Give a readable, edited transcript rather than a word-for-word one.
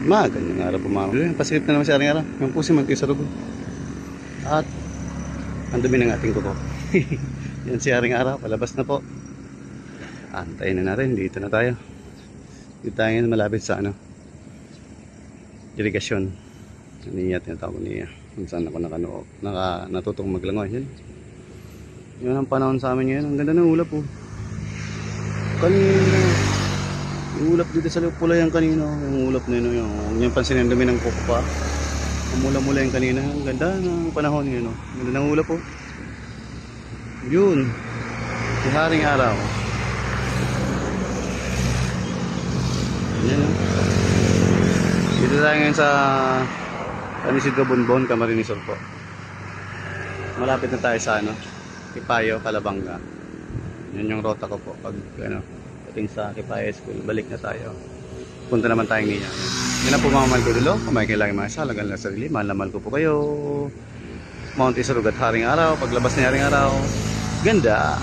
Magandang araw po mga kapatid. Pasilip na naman si Aring Araw. Yan po si Manti sa Rugo. At ang dumi ng ating kuko. Yan si Aring Araw. Palabas na po. Antayin na natin. Dito na tayo. Dito tayo ngayon malapit sa irigasyon. Niya tinatawag niya. Kung saan ako natutong maglangoy. Yan. Yan ang panahon sa amin ngayon. Ang ganda ng ulap po. Kanina. Yung ulap dito sa pula yan kanina. Yung ulap na yun. Huwag niyang pansinin ang dumi ng kuko pa. Mula-mula yung kanina. Ang ganda ng panahon yun. Ang ganda ng ulap po. Yun. Si Haring Araw. Yan. Dito tayo ngayon sa Anisidro Bonbon, Camarines Sur po. Malapit na tayo sa Kipayo, Calabanga. Yan yung rota ko po. Pag pating sa Kipayo School, balik na tayo. Punta naman tayong niya. Yan ang po mga mahal ko dulo. Kumain kailangan mga salagan lang sarili. Mahal na mahal ko po kayo. Mount Isarug at Haring Araw. Paglabas ni Haring Araw, ganda.